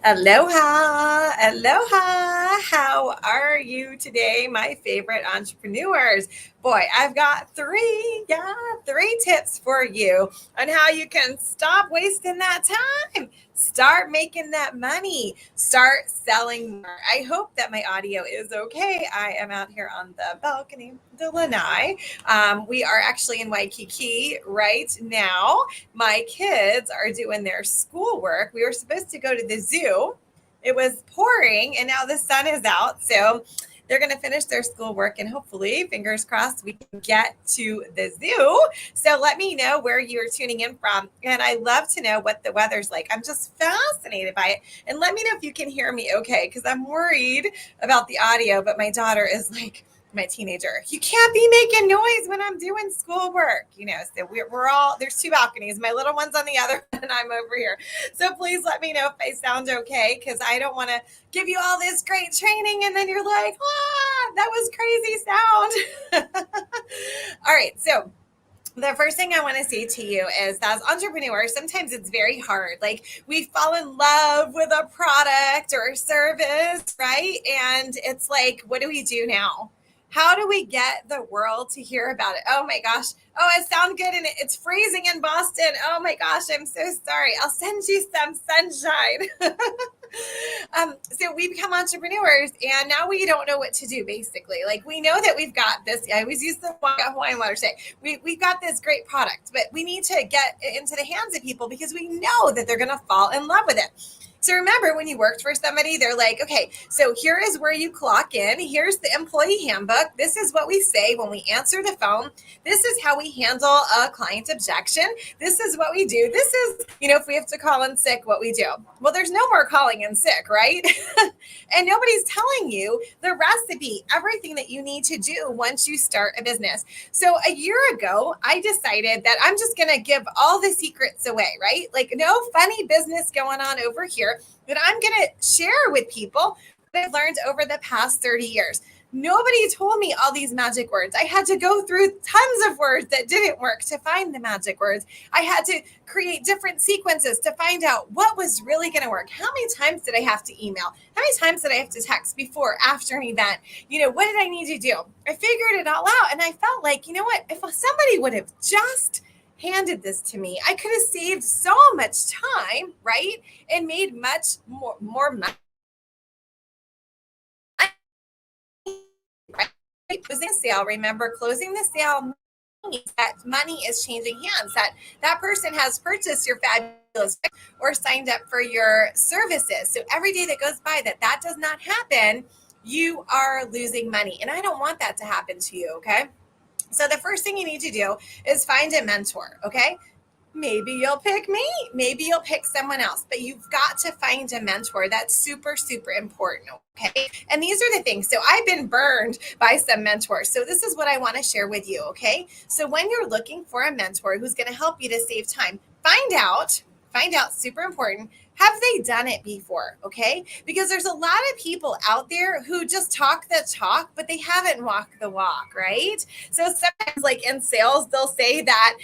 Aloha, aloha. How are you today, my favorite entrepreneurs? Boy, I've got three tips for you on how you can stop wasting that time. Start making that money. Start selling more. I hope that my audio is okay. I am out here on the balcony, the lanai. We are actually in Waikiki right now. My kids are doing their schoolwork. We were supposed to go to the zoo. It was pouring and now the sun is out. So they're going to finish their schoolwork and hopefully, fingers crossed, we can get to the zoo. So let me know where you're tuning in from. And I love to know what the weather's like. I'm just fascinated by it. And let me know if you can hear me okay, because I'm worried about the audio. But my daughter is like, my teenager, you can't be making noise when I'm doing schoolwork, So we're all, there's two balconies. My little one's on the other and I'm over here. So please let me know if I sound okay, because I don't want to give you all this great training and then you're like, that was crazy sound. All right. So the first thing I want to say to you is that as entrepreneurs, sometimes it's very hard. Like we fall in love with a product or a service, right? And it's like, what do we do now? How do we get the world to hear about it? Oh my gosh. Oh, it sounds good. And it's freezing in Boston. Oh my gosh. I'm so sorry. I'll send you some sunshine. So we become entrepreneurs and now we don't know what to do basically. Like we know that we've got this. I always use the Hawaiian water say we've got this great product, but we need to get it into the hands of people because we know that they're going to fall in love with it. So remember when you worked for somebody, they're like, okay, so here is where you clock in. Here's the employee handbook. This is what we say when we answer the phone. This is how we handle a client objection. This is what we do. This is, if we have to call in sick, what we do. Well, there's no more calling in sick, right? And nobody's telling you the recipe, everything that you need to do once you start a business. So a year ago, I decided that I'm just going to give all the secrets away, right? Like no funny business going on over here that I'm going to share with people that I've learned over the past 30 years. Nobody told me all these magic words. I had to go through tons of words that didn't work to find the magic words. I had to create different sequences to find out what was really going to work. How many times did I have to email? How many times did I have to text before, after an event? What did I need to do? I figured it all out. And I felt like, what? If somebody would have just handed this to me, I could have saved so much time, right? And made much more money. Right? Closing a sale, remember, closing the sale means that money is changing hands, that person has purchased your fabulous or signed up for your services. So every day that goes by that does not happen, you are losing money. And I don't want that to happen to you, okay? So the first thing you need to do is find a mentor, okay? Maybe you'll pick me, maybe you'll pick someone else, but you've got to find a mentor. That's super, super important. Okay. And these are the things. So I've been burned by some mentors. So this is what I want to share with you. Okay. So when you're looking for a mentor who's going to help you to save time, find out, super important, have they done it before? Okay. Because there's a lot of people out there who just talk the talk, but they haven't walked the walk, right? So sometimes, like in sales, they'll say that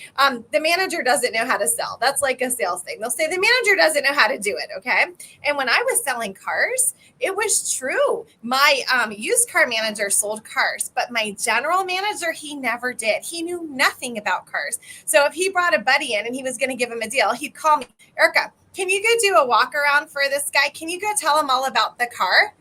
the manager doesn't know how to sell. That's like a sales thing. They'll say the manager doesn't know how to do it. Okay. And when I was selling cars, it was true. My used car manager sold cars, but my general manager, he never did. He knew nothing about cars. So if he brought a buddy in and he was going to give him a deal, he'd call me, Erica, can you go do a walk around for this guy? Can you go tell him all about the car?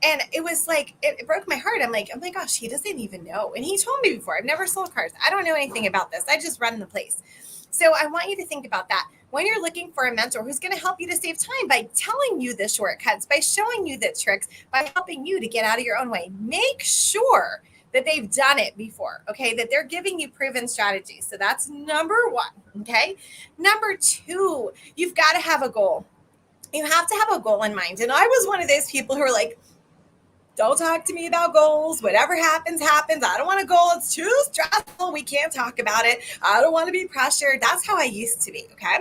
And it was like, it broke my heart. I'm like, oh my gosh, he doesn't even know. And he told me before, I've never sold cars. I don't know anything about this. I just run the place. So I want you to think about that. When you're looking for a mentor who's going to help you to save time by telling you the shortcuts, by showing you the tricks, by helping you to get out of your own way, make sure that they've done it before, okay? That they're giving you proven strategies. So that's number one, okay? Number two, you've got to have a goal. You have to have a goal in mind. And I was one of those people who were like, don't talk to me about goals. Whatever happens, happens. I don't want a goal. It's too stressful. We can't talk about it. I don't want to be pressured. That's how I used to be, okay?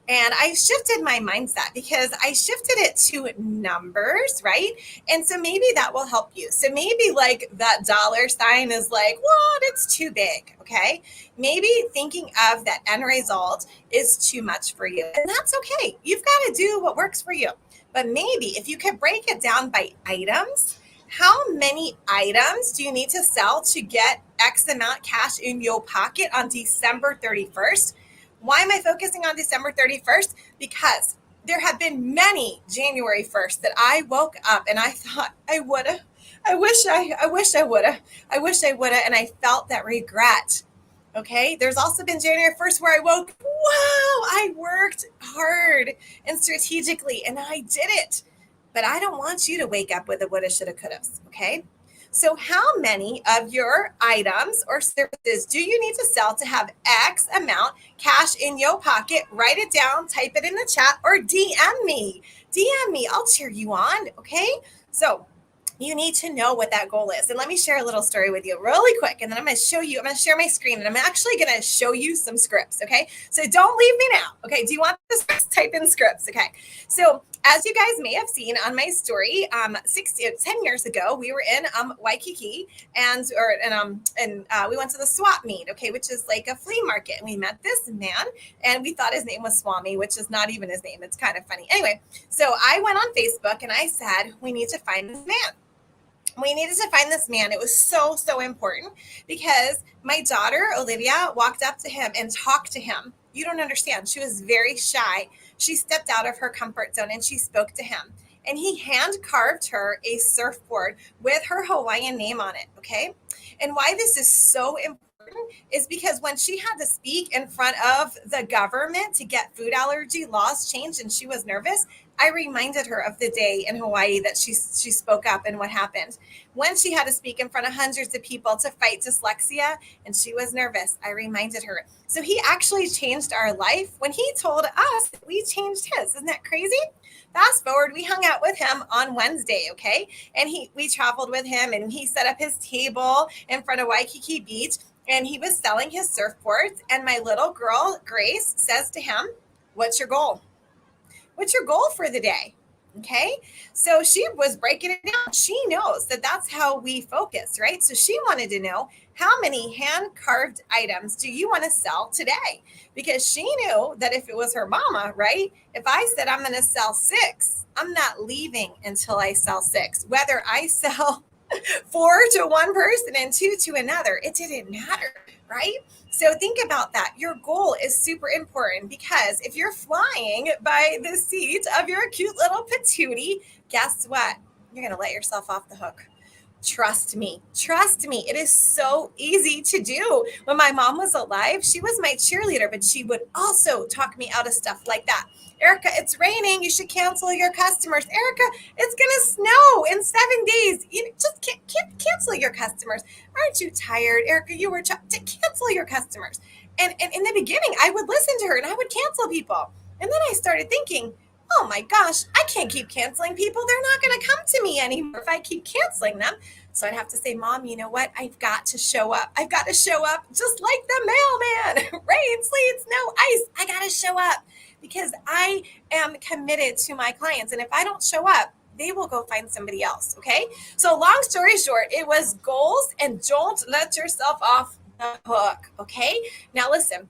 And I shifted my mindset because I shifted it to numbers, right? And so maybe that will help you. So maybe like that dollar sign is like, what? It's too big. Okay. Maybe thinking of that end result is too much for you. And that's okay. You've got to do what works for you. But maybe if you could break it down by items, how many items do you need to sell to get X amount cash in your pocket on December 31st? Why am I focusing on December 31st? Because there have been many January 1st that I woke up and I thought I woulda. I woulda. I wish I woulda. And I felt that regret. Okay. There's also been January 1st where I woke, wow, I worked hard and strategically and I did it. But I don't want you to wake up with a woulda, shoulda, coulda. Okay. So, how many of your items or services do you need to sell to have X amount cash in your pocket? Write it down, type it in the chat, or DM me. DM me. I'll cheer you on. Okay. So, you need to know what that goal is. And let me share a little story with you really quick. And then I'm going to show you, I'm going to share my screen and I'm actually going to show you some scripts. Okay. So don't leave me now. Okay. Do you want the scripts? Type in scripts. Okay. So as you guys may have seen on my story, 10 years ago, we were in Waikiki and we went to the swap meet, okay, which is like a flea market. And we met this man and we thought his name was Swami, which is not even his name. It's kind of funny. Anyway, so I went on Facebook and I said, we need to find this man. We needed to find this man. It was so, so important because my daughter, Olivia, walked up to him and talked to him. You don't understand. She was very shy. She stepped out of her comfort zone and she spoke to him. And he hand carved her a surfboard with her Hawaiian name on it. Okay. And why this is so important is because when she had to speak in front of the government to get food allergy laws changed and she was nervous, I reminded her of the day in Hawaii that she spoke up and what happened. When she had to speak in front of hundreds of people to fight dyslexia and she was nervous, I reminded her. So he actually changed our life when he told us that we changed his. Isn't that crazy? Fast forward, we hung out with him on Wednesday, okay? And we traveled with him and he set up his table in front of Waikiki Beach and he was selling his surfboards. And my little girl, Grace, says to him, what's your goal? What's your goal for the day? Okay. So she was breaking it down. She knows that that's how we focus, right? So she wanted to know how many hand carved items do you want to sell today? Because she knew that if it was her mama, right? If I said I'm going to sell 6, I'm not leaving until I sell 6. Whether I sell 4 to one person and 2 to another, it didn't matter, right? So think about that. Your goal is super important because if you're flying by the seat of your cute little patootie, guess what? You're going to let yourself off the hook. Trust me. Trust me. It is so easy to do. When my mom was alive, she was my cheerleader, but she would also talk me out of stuff like that. Erika, it's raining. You should cancel your customers. Erika, it's going to snow in 7 days. You just can't cancel your customers. Aren't you tired? Erika, you were to cancel your customers. And in the beginning, I would listen to her and I would cancel people. And then I started thinking, oh my gosh, I can't keep canceling people. They're not going to come to me anymore if I keep canceling them. So I'd have to say, Mom, you know what? I've got to show up. I've got to show up just like the mailman. Rain, sleet, snow, ice. I got to show up because I am committed to my clients. And if I don't show up, they will go find somebody else. Okay. So long story short, it was goals and don't let yourself off the hook. Okay. Now listen.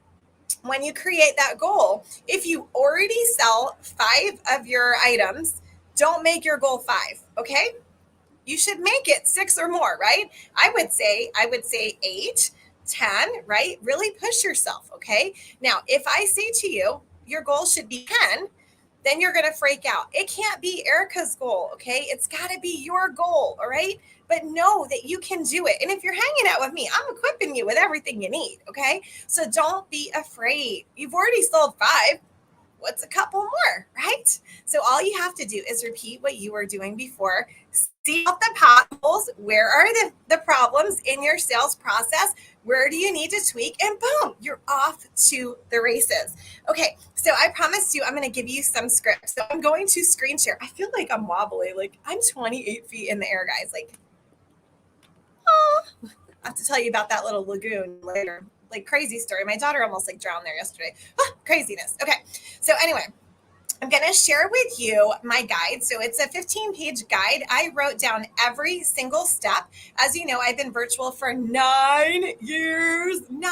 When you create that goal, if you already sell 5 of your items, don't make your goal 5, okay? You should make it 6 or more, right? I would say 8, 10, right? Really push yourself, okay? Now, if I say to you, your goal should be 10, then you're going to freak out. It can't be Erika's goal, okay? It's got to be your goal, all right? But know that you can do it. And if you're hanging out with me, I'm equipping you with everything you need, okay? So don't be afraid. You've already sold 5. What's a couple more, right? So all you have to do is repeat what you were doing before. See out the potholes. Where are the problems in your sales process? Where do you need to tweak? And boom, you're off to the races. Okay, so I promised you I'm going to give you some scripts. So I'm going to screen share. I feel like I'm wobbly. Like I'm 28 feet in the air, guys. Like, oh, I have to tell you about that little lagoon later. like crazy story. My daughter almost like drowned there yesterday. Craziness. Okay. So anyway, I'm going to share with you my guide. So it's a 15-page guide. I wrote down every single step. As you know, I've been virtual for 9 years. 9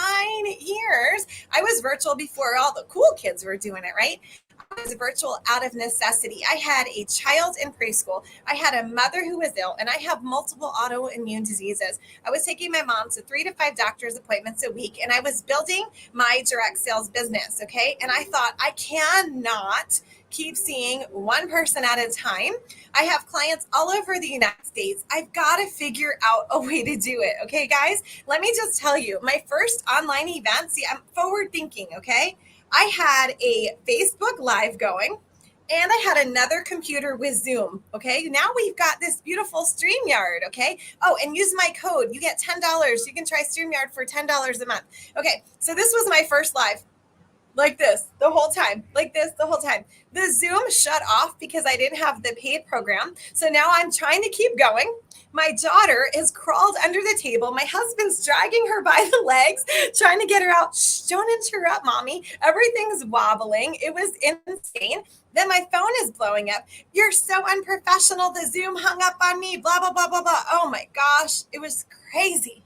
years. I was virtual before all the cool kids were doing it, right? I was virtual out of necessity. I had a child in preschool. I had a mother who was ill, and I have multiple autoimmune diseases. I was taking my mom to 3 to 5 doctor's appointments a week, and I was building my direct sales business. Okay. And I thought, I cannot keep seeing one person at a time. I have clients all over the United States. I've got to figure out a way to do it. Okay, guys, let me just tell you, my first online event, see, I'm forward thinking. Okay. I had a Facebook Live going, and I had another computer with Zoom. Okay. Now we've got this beautiful StreamYard. Okay. Oh, and use my code. You get $10. You can try StreamYard for $10 a month. Okay. So this was my first live. Like this the whole time, like this the whole time. The Zoom shut off because I didn't have the paid program. So now I'm trying to keep going. My daughter is crawled under the table. My husband's dragging her by the legs, trying to get her out. Shh, don't interrupt, mommy. Everything's wobbling. It was insane. Then my phone is blowing up. You're so unprofessional. The Zoom hung up on me, blah, blah, blah, blah, blah. Oh my gosh, it was crazy.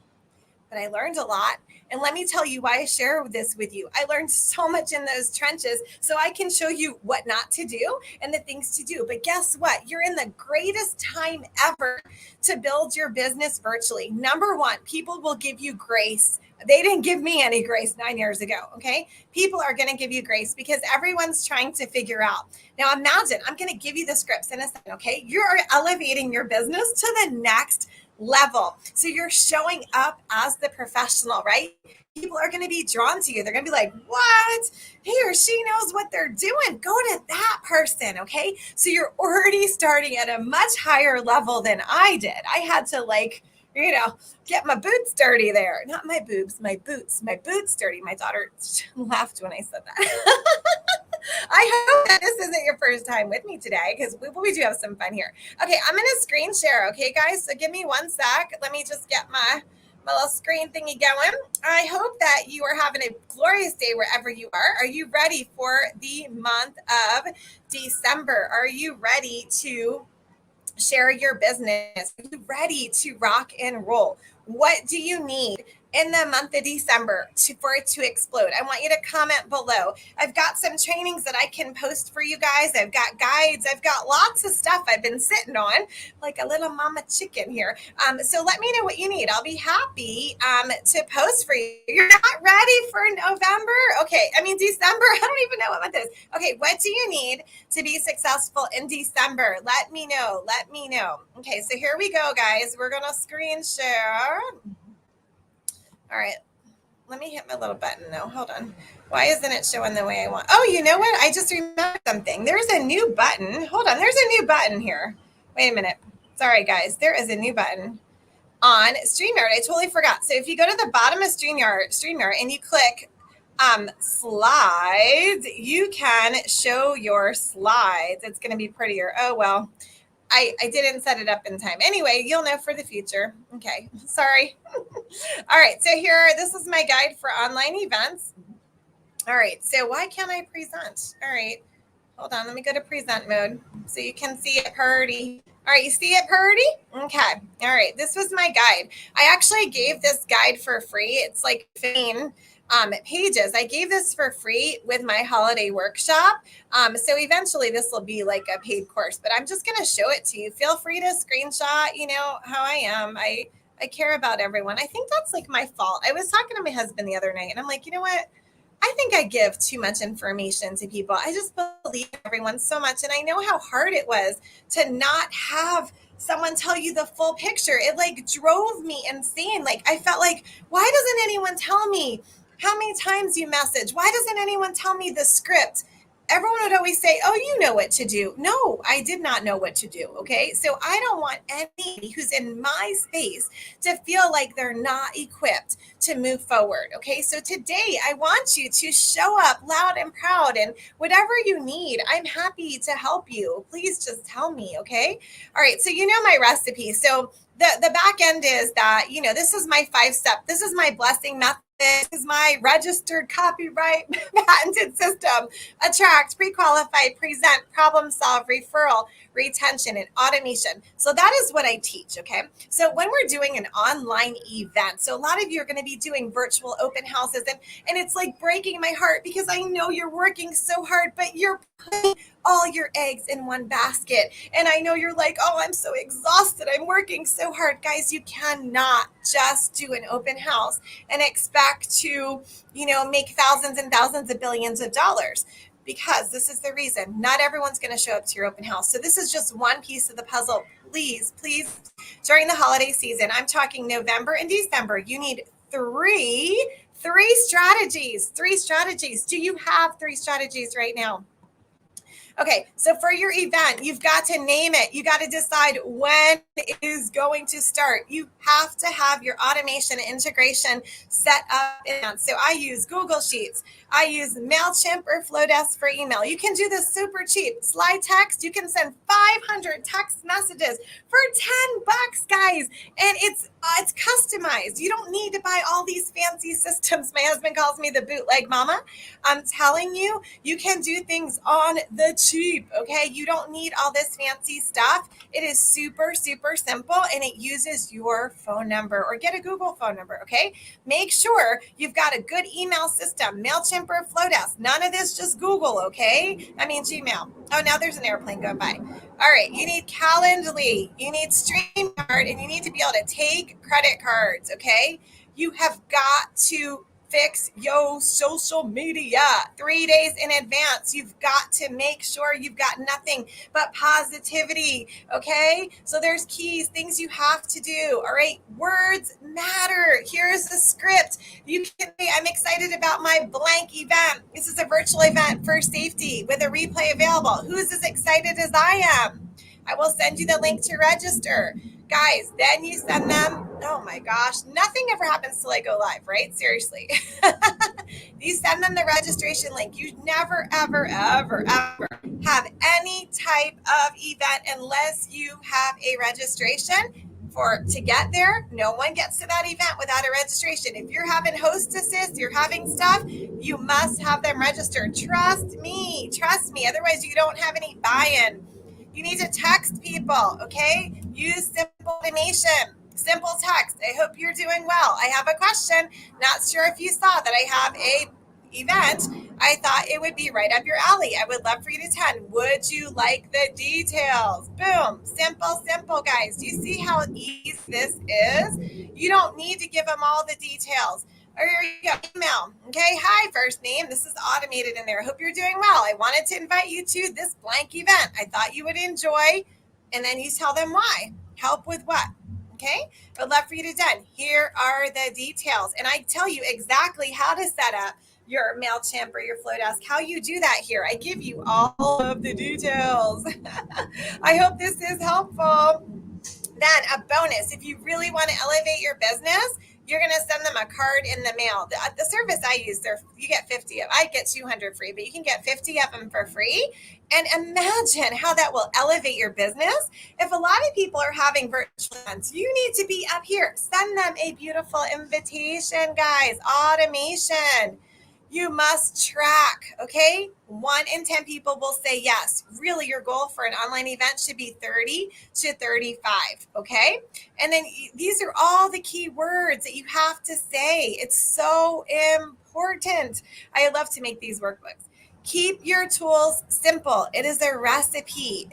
But I learned a lot. And let me tell you why I share this with you. I learned so much in those trenches so I can show you what not to do and the things to do. But guess what? You're in the greatest time ever to build your business virtually. Number one, people will give you grace. They didn't give me any grace 9 years ago. Okay. People are going to give you grace because everyone's trying to figure out. Now imagine, I'm going to give you the scripts in a second. Okay. You're elevating your business to the next level. So you're showing up as the professional, right? People are going to be drawn to you. They're going to be like, what? He or she knows what they're doing. Go to that person. Okay. So you're already starting at a much higher level than I did. I had to get my boots dirty there. Not my boobs, my boots dirty. My daughter laughed when I said that. I hope that this isn't your first time with me today because we do have some fun here. Okay, I'm going to screen share. Okay, guys, so give me 1 sec. Let me just get my little screen thingy going. I hope that you are having a glorious day wherever you are. Are you ready for the month of December? Are you ready to share your business? Are you ready to rock and roll? What do you need in the month of December for it to explode? I want you to comment below. I've got some trainings that I can post for you guys. I've got guides. I've got lots of stuff I've been sitting on like a little mama chicken here. So let me know what you need. I'll be happy to post for you. You're not ready for November? Okay. I mean, December. I don't even know what month it is. Okay. What do you need to be successful in December? Let me know. Let me know. Okay. So here we go, guys. We're going to screen share. All right. Let me hit my little button now. Hold on. Why isn't it showing the way I want? Oh, you know what? I just remembered something. There's a new button. Hold on. There's a new button here. Wait a minute. Sorry, guys. There is a new button on StreamYard. I totally forgot. So if you go to the bottom of StreamYard and you click slides, you can show your slides. It's going to be prettier. Oh, well. I didn't set it up in time. Anyway, you'll know for the future. Okay, sorry. All right, so this is my guide for online events. All right, so why can't I present? All right, hold on. Let me go to present mode so you can see it pretty. All right, you see it pretty? Okay. All right, this was my guide. I actually gave this guide for free. It's like 15 pages. I gave this for free with my holiday workshop. So eventually this will be like a paid course, but I'm just going to show it to you. Feel free to screenshot, how I am. I care about everyone. I think that's like my fault. I was talking to my husband the other night and I'm like, you know what? I think I give too much information to people. I just believe everyone so much. And I know how hard it was to not have someone tell you the full picture. It like drove me insane. Like I felt like, why doesn't anyone tell me how many times you message? Why doesn't anyone tell me the script? Everyone would always say, oh, you know what to do. No, I did not know what to do. Okay. So I don't want anybody who's in my space to feel like they're not equipped to move forward. Okay. So today I want you to show up loud and proud, and whatever you need, I'm happy to help you. Please just tell me. Okay. All right. So you know my recipe. So the back end is that, this is my 5-step. This is my blessing method. This is my registered copyright patented system. Attract, pre-qualify, present, problem solve, referral, retention, and automation. So that is what I teach. Okay. So when we're doing an online event, so a lot of you are going to be doing virtual open houses, and it's like breaking my heart because I know you're working so hard, but you're putting all your eggs in one basket. And I know you're like, oh, I'm so exhausted. I'm working so hard. Guys, you cannot just do an open house and expect to, make thousands and thousands of billions of dollars, because this is the reason not everyone's going to show up to your open house. So this is just one piece of the puzzle. Please, please, during the holiday season, I'm talking November and December, you need three strategies. Three strategies. Do you have three strategies right now? Okay, so for your event, you've got to name it. You got to decide when it is going to start. You have to have your automation integration set up in advance. So I use Google Sheets. I use MailChimp or Flowdesk for email. You can do this super cheap. Slide text, you can send 500 text messages for $10, guys. And it's customized. You don't need to buy all these fancy systems. My husband calls me the bootleg mama. I'm telling you, you can do things on the cheap, okay? You don't need all this fancy stuff. It is super, super simple, and it uses your phone number, or get a Google phone number, okay? Make sure you've got a good email system, MailChimp or Flowdesk. None of this, just Google, okay? I mean, Gmail. Oh, now there's an airplane going by. All right, you need Calendly, you need StreamYard, and you need to be able to take credit cards, okay? You have got to fix your social media 3 days in advance. You've got to make sure you've got nothing but positivity. Okay. So there's keys, things you have to do. All right. Words matter. Here's the script. You can say, I'm excited about my blank event. This is a virtual event for safety with a replay available. Who's as excited as I am? I will send you the link to register. Guys, then you send them. Oh my gosh, nothing ever happens till I go live, right? Seriously. You send them the registration link. You never, ever, ever, ever have any type of event unless you have a registration. To get there, no one gets to that event without a registration. If you're having hostesses, you're having stuff, you must have them registered. Trust me. Otherwise, you don't have any buy-in. You need to text people, okay? Use simple automation, simple text. I hope you're doing well. I have a question. Not sure if you saw that I have a event. I thought it would be right up your alley. I would love for you to attend. Would you like the details? Boom. Simple, guys. Do you see how easy this is? You don't need to give them all the details. Or here you go, email. Okay, hi, first name. This is automated in there. I hope you're doing well. I wanted to invite you to this blank event. I thought you would enjoy. And then you tell them why. Help with what? Okay, I would love for you to done. Here are the details. And I tell you exactly how to set up your MailChimp or your Flowdesk, how you do that here. I give you all of the details. I hope this is helpful. Then a bonus, if you really want to elevate your business, you're going to send them a card in the mail. The service I use, you get 50 of. I get 200 free, but you can get 50 of them for free. And imagine how that will elevate your business. If a lot of people are having virtual events, you need to be up here. Send them a beautiful invitation, guys. Automation. You must track, okay? 1 in 10 people will say yes. Really, your goal for an online event should be 30 to 35, okay? And then these are all the key words that you have to say. It's so important. I love to make these workbooks. Keep your tools simple. It is a recipe.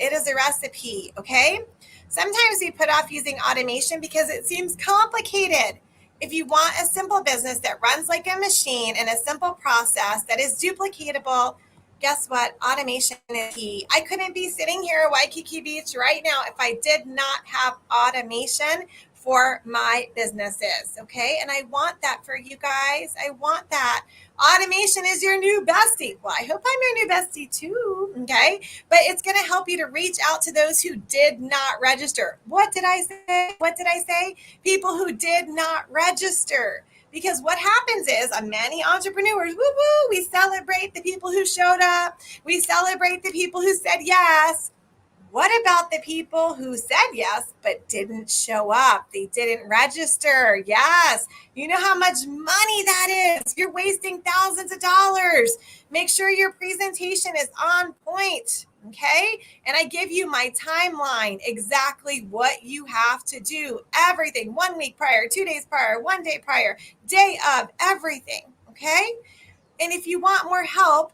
Okay? Sometimes we put off using automation because it seems complicated. If you want a simple business that runs like a machine and a simple process that is duplicatable, guess what? Automation is key. I couldn't be sitting here at Waikiki Beach right now if I did not have automation for my businesses, okay? And I want that for you guys. I want that. Automation is your new bestie. Well, I hope I'm your new bestie too, okay? But it's going to help you to reach out to those who did not register. What did I say? People who did not register. Because what happens is many entrepreneurs, we celebrate the people who showed up. We celebrate the people who said yes. What about the people who said yes but didn't show up? They didn't register. Yes. You know how much money that is. You're wasting thousands of dollars. Make sure your presentation is on point. Okay. And I give you my timeline, exactly what you have to do, everything 1 week prior, 2 days prior, 1 day prior, day of, everything. Okay. And if you want more help,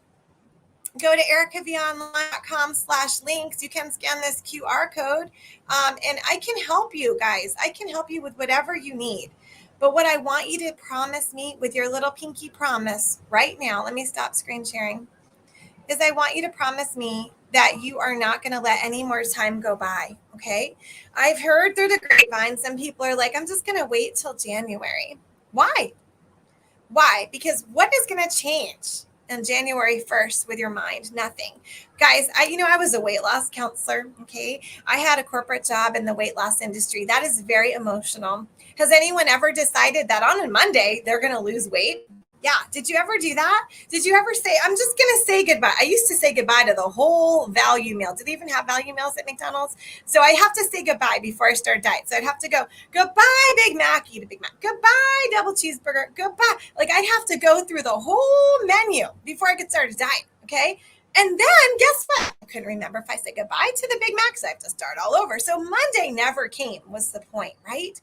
go to erikavonline.com/links. You can scan this QR code, and I can help you guys. I can help you with whatever you need. But what I want you to promise me with your little pinky promise right now, let me stop screen sharing, is I want you to promise me that you are not going to let any more time go by. Okay. I've heard through the grapevine, some people are like, I'm just going to wait till January. Why? Why? Because what is going to change on January 1st with your mind? Nothing. Guys, I was a weight loss counselor, okay? I had a corporate job in the weight loss industry. That is very emotional. Has anyone ever decided that on a Monday they're going to lose weight? Yeah. Did you ever do that? Did you ever say, I'm just going to say goodbye? I used to say goodbye to the whole value meal. Do they even have value meals at McDonald's? So I have to say goodbye before I start diet. So I'd have to go, goodbye, Big Mac, eat a Big Mac. Goodbye, double cheeseburger. Goodbye. Like I'd have to go through the whole menu before I could start a diet. Okay. And then guess what? I couldn't remember if I said goodbye to the Big Mac. So I have to start all over. So Monday never came was the point, right?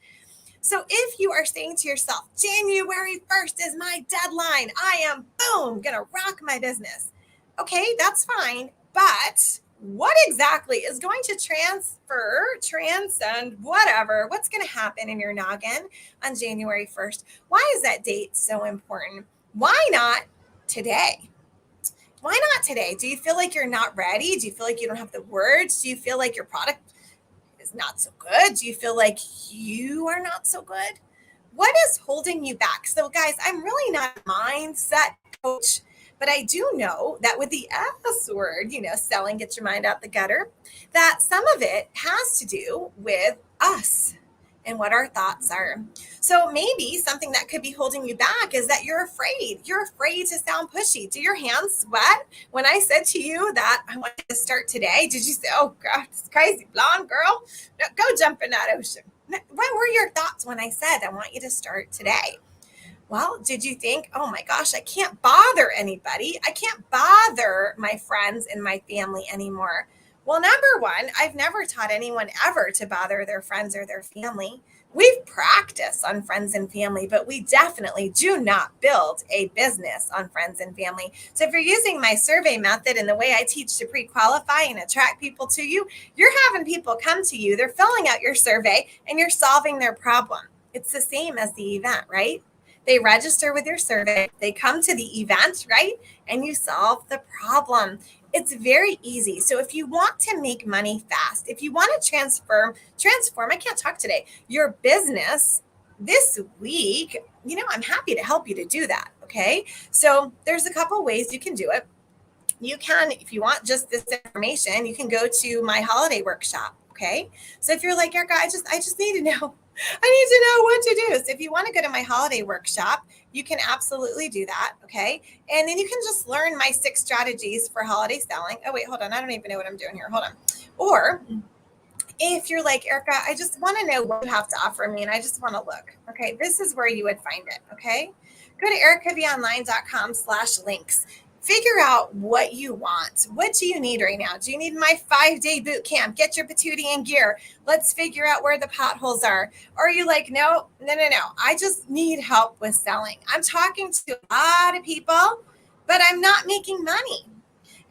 So if you are saying to yourself, January 1st is my deadline, I am, boom, going to rock my business. Okay, that's fine. But what exactly is going to transcend, whatever, what's going to happen in your noggin on January 1st? Why is that date so important? Why not today? Why not today? Do you feel like you're not ready? Do you feel like you don't have the words? Do you feel like your product is not so good? Do you feel like you are not so good? What is holding you back? So, guys, I'm really not a mindset coach, but I do know that with the S word, selling, get your mind out the gutter, that some of it has to do with us and what our thoughts are. So maybe something that could be holding you back is that you're afraid. You're afraid to sound pushy. Do your hands sweat? When I said to you that I wanted to start today, did you say, oh, God, this crazy blonde girl, no, go jump in that ocean? What were your thoughts when I said I want you to start today? Well, did you think, oh my gosh, I can't bother anybody. I can't bother my friends and my family anymore. Well, number one, I've never taught anyone ever to bother their friends or their family. We've practiced on friends and family, but we definitely do not build a business on friends and family. So if you're using my survey method and the way I teach to pre-qualify and attract people to you, you're having people come to you, they're filling out your survey, and you're solving their problem. It's the same as the event, right? They register with your survey, they come to the event, right? And you solve the problem. It's very easy. So if you want to make money fast, if you want to transform, I can't talk today, your business this week, I'm happy to help you to do that. Okay. So there's a couple ways you can do it. You can, if you want just this information, you can go to my holiday workshop. Okay. So if you're like, Erica, I just need to know, I need to know what to do. So if you want to go to my holiday workshop, you can absolutely do that. Okay. And then you can just learn my 6 strategies for holiday selling. Oh, wait, hold on. I don't even know what I'm doing here. Hold on. Or if you're like, Erica, I just want to know what you have to offer me and I just want to look. Okay. This is where you would find it. Okay. Go to erikavonline.com/links. Figure out what you want. What do you need right now? Do you need my 5-day boot camp? Get your patootie in gear. Let's figure out where the potholes are. Or are you like, no. I just need help with selling. I'm talking to a lot of people, but I'm not making money.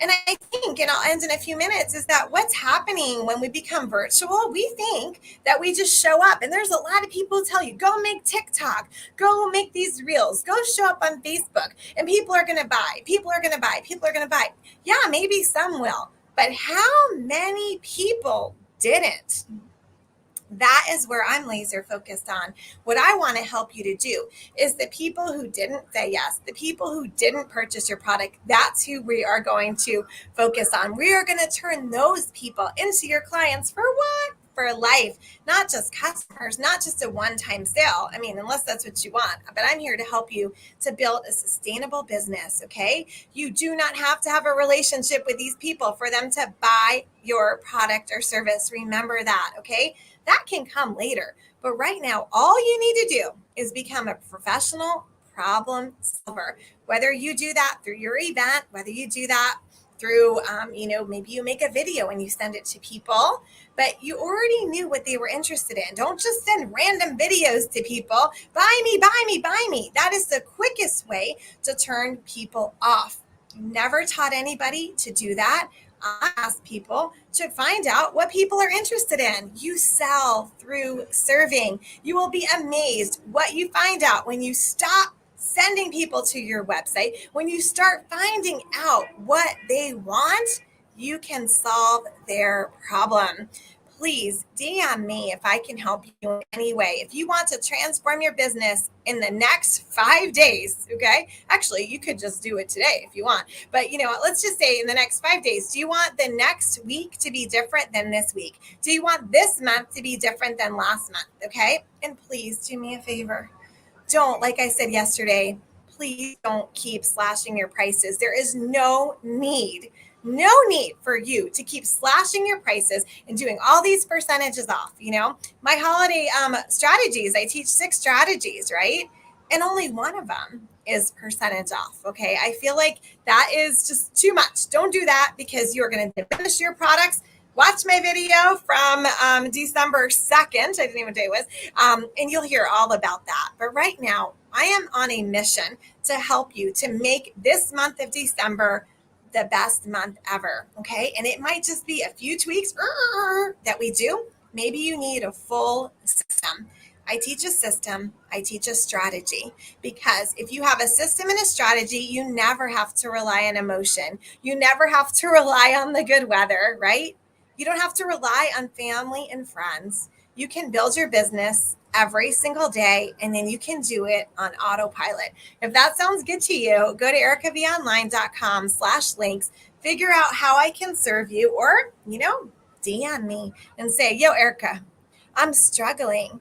And I think, and I'll end in a few minutes, is that what's happening when we become virtual, we think that we just show up. And there's a lot of people who tell you, go make TikTok, go make these reels, go show up on Facebook, and people are going to buy, people are going to buy, people are going to buy. Yeah, maybe some will. But how many people didn't? That is where I'm laser focused on. What I want to help you to do is the people who didn't say yes, the people who didn't purchase your product, that's who we are going to focus on. We are going to turn those people into your clients for what? for life, not just customers, not just a one-time sale. I mean, unless that's what you want, but I'm here to help you to build a sustainable business. Okay. You do not have to have a relationship with these people for them to buy your product or service. Remember that. Okay. That can come later. But right now, all you need to do is become a professional problem solver. Whether you do that through your event, whether you do that through, maybe you make a video and you send it to people, but you already knew what they were interested in. Don't just send random videos to people. Buy me, buy me, buy me. That is the quickest way to turn people off. Never taught anybody to do that. I ask people to find out what people are interested in. You sell through serving. You will be amazed what you find out when you stop sending people to your website. When you start finding out what they want, you can solve their problem. Please DM me if I can help you in any way. If you want to transform your business in the next 5 days, okay? Actually, you could just do it today if you want. But let's just say in the next 5 days, do you want the next week to be different than this week? Do you want this month to be different than last month? Okay? And please do me a favor. Don't, like I said yesterday, please don't keep slashing your prices. There is no need for you to keep slashing your prices and doing all these percentages off. My holiday strategies, I teach 6 strategies, right? And only one of them is percentage off. Okay. I feel like that is just too much. Don't do that because you're going to diminish your products. Watch my video from December 2nd. I didn't even know what day it was. And you'll hear all about that. But right now, I am on a mission to help you to make this month of December the best month ever. Okay. And it might just be a few tweaks that we do. Maybe you need a full system. I teach a system. I teach a strategy, because if you have a system and a strategy, you never have to rely on emotion. You never have to rely on the good weather, right? You don't have to rely on family and friends. You can build your business every single day, and then you can do it on autopilot. If that sounds good to you, go to erikavonline.com/links, figure out how I can serve you, or, DM me and say, yo, Erika, I'm struggling.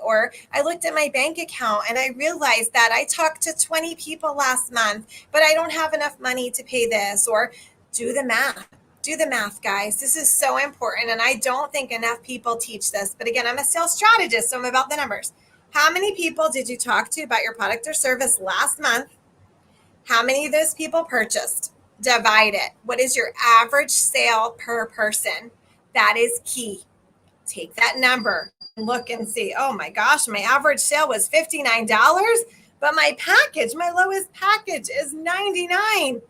Or I looked at my bank account and I realized that I talked to 20 people last month, but I don't have enough money to pay this. Or do the math. Do the math, guys. This is so important. And I don't think enough people teach this. But again, I'm a sales strategist, so I'm about the numbers. How many people did you talk to about your product or service last month? How many of those people purchased? Divide it. What is your average sale per person? That is key. Take that number and look and see, oh my gosh, my average sale was $59, but my lowest package is $99.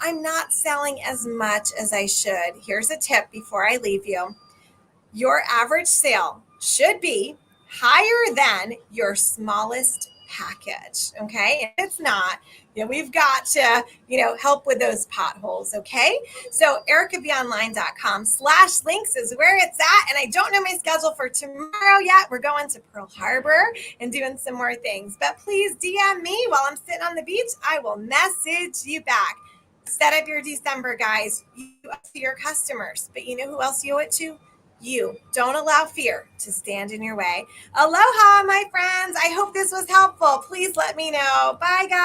I'm not selling as much as I should. Here's a tip before I leave you. Your average sale should be higher than your smallest package. Okay. If it's not, we've got to, help with those potholes. Okay. So erikavonline.com/links is where it's at. And I don't know my schedule for tomorrow yet. We're going to Pearl Harbor and doing some more things, but please DM me while I'm sitting on the beach. I will message you back. Set up your December, guys. You owe it to your customers, but you know who else you owe it to? You. Don't allow fear to stand in your way. Aloha, my friends. I hope this was helpful. Please let me know. Bye, guys.